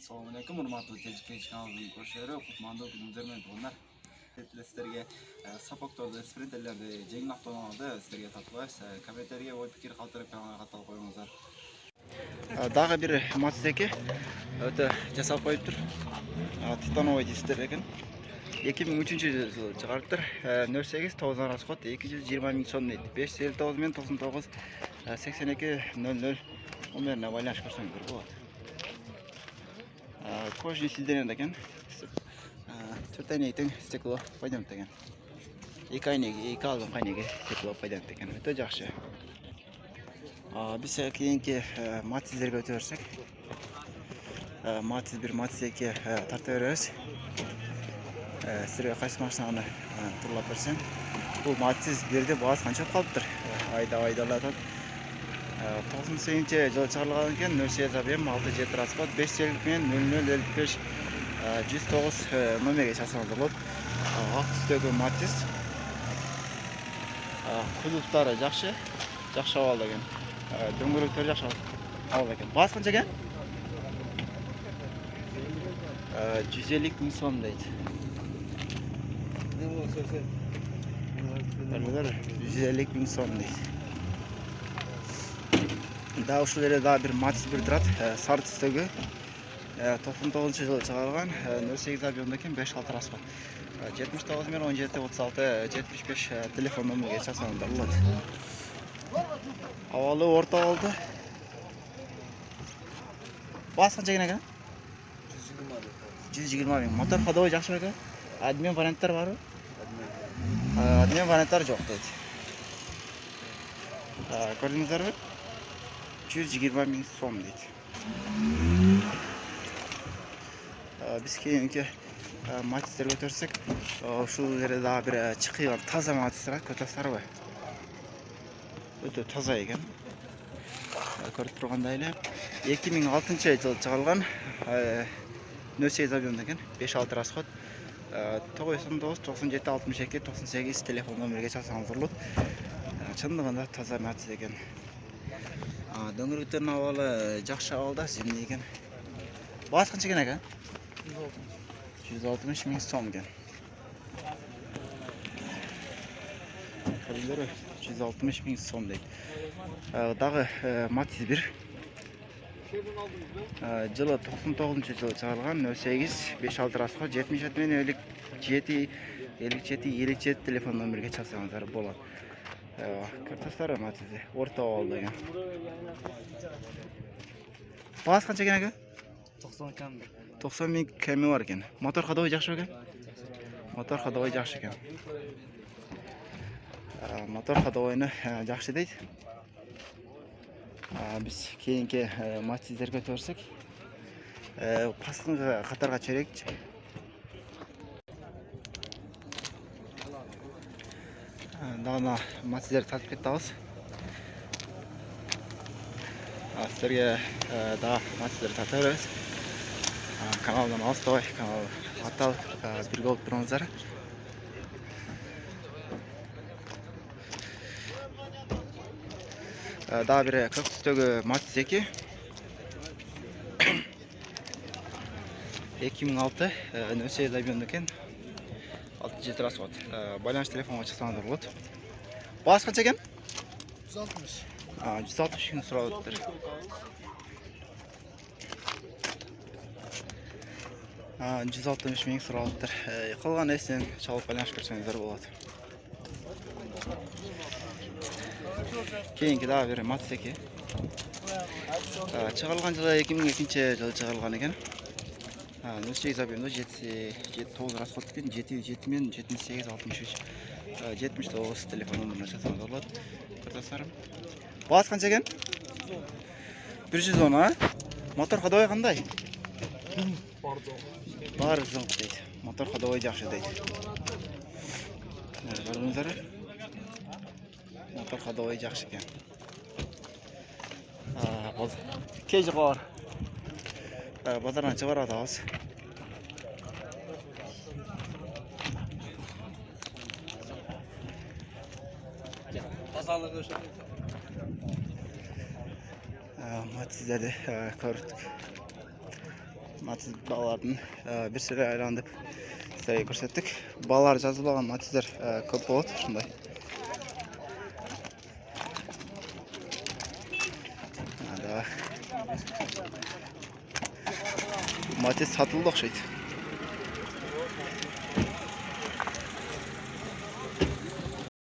Assalamualaikum, hurmatli Tejik kanalının koşuları, Kutmandı günümüzlerine doğanlar. Sizlerge sapoktorda, sprinterlerde, jengil avtomobilde sizlerge tatlıbayız. Kommenterge oy fikir kaltırıp kanalına katılı koyunuzlar. Dağı bir maçtaki öte jasap koyuptur. Titanovoy deyisizler ekan. 2003 yılı çıkarttır. 08 90 rasqot 220 ming so'm deydi. 559 men 99 82 00 o'merine байланыш ko'rsanglar bo'ladi. Кожный силден ekan. 4 aynektің стекло пайдаланып ekan. 2 aynek, 2 aldım aynek стекло пайдаланып ekan. Өте жақсы. Biz keyingi matizlerge ötürsek. Matiz 1, matiz 2 tartı veririz. Sizlerge qaysi maşinаны turlap bersem. Bu matiz 1'de boğaz qancha qalıptır. Aydalatadi. 98 жылы чыгарылган экен. 08 абм 67 расход 5 мен 0055 109 номерге чакырсаңыз болот. Ак түстөгү матиз. Кулуптары жакшы. Жакшы абалда экен. Дөңгөлөктөрү жакшы абалда экен. Баасы канча экен? 150 миң сом дейт. 150 миң сом дейт. Daha ушул daha bir matiz bir durat. Sarı түстөгү 99 жылы чыгарылган 08 абьондагы 5-6 расход. 79 мен 17 36 75 телефон номерге чакырсаңыздар болот. Абалы орто болду. Баасы канча экен? 120 миң. Мотор ходовой жакшы экен. Адмен варианттар барбы? Адмен варианттар жок дейт. Көрдүңүздөрбү? 120 миң сом дейт. Biz keyinki matizlerge ötürsek, ушул жерде daha bir чыккан таза матизler, көтө сарбы. Өтө таза экен. Көрүп тургандай эле 2006 жылы чыгарылган 08 абьон экен, 5-6 расход. 99 97 62 98 телефон номерге чакырсаңыз болот. Чындыгында таза матиз экен. Дөңгөлөктөрдүн абалы жакшы абалда, зимний экен. Баасы канча экен? 160 миң сом экен. Көрдүңүзбү? 160 миң сом дейт. Дагы матиз 1. Жылы 99 жылы чыгарылган 08 5-6 расход 77 мен 57 телефон номерге чакырсаңыздар болот. Картастары матизи орто абалда экен. Баасы канча экен? 90 миң кеми бар экен. Мотор ходовой жакшы экен? Мотор ходовой жакшы экен. Мотор ходовойну жакшы дейт. Biz keyinki matizlerge ötürsek. Paskınga katarga çörek. Daha matizler tatip ettiğimiz. Sizlerge daha matizleri tatıyoruz. Kanaldan Ağustos, kanal Atal birge olup durumuzlar. Daha bir 40 түстөгү Matiz 2 2006 08 абьон экен 67 расход. Байланыш телефонго чыксаңыздар болот. Баасы канча экен? 160. 160 миң сурап атыптыр. 160 миң сурап атыптыр. Калган эсен чалып байланыш көрсөңүздөр болот. Keyinki daha bir Matiz 2. Çıkarılgan жылы 2002 жылы çıkarılgan eкен. 08 abьонда 9 расход eкен. 77 мен 78 63 79 telefon номерine çaksanız болот. Кыртасарым. Баасы канча экен? 110 ha? Мотор ходовой кандай? Бар зыңк дейт. Мотор ходовой жакшы дейт. Көрдүңүздөр? Мотор ходовой жакшы экен. Кежи бар. Базардан чыгарып атабыз. Тазалыгы ошо. Матизлерди көрдүк. Matiz ballardan bir sürü aylandıp sizlerge көрсөттүк. Балалар жазылбаган матиздер көп болот, ушундай. Matiz satıldı okşaydı.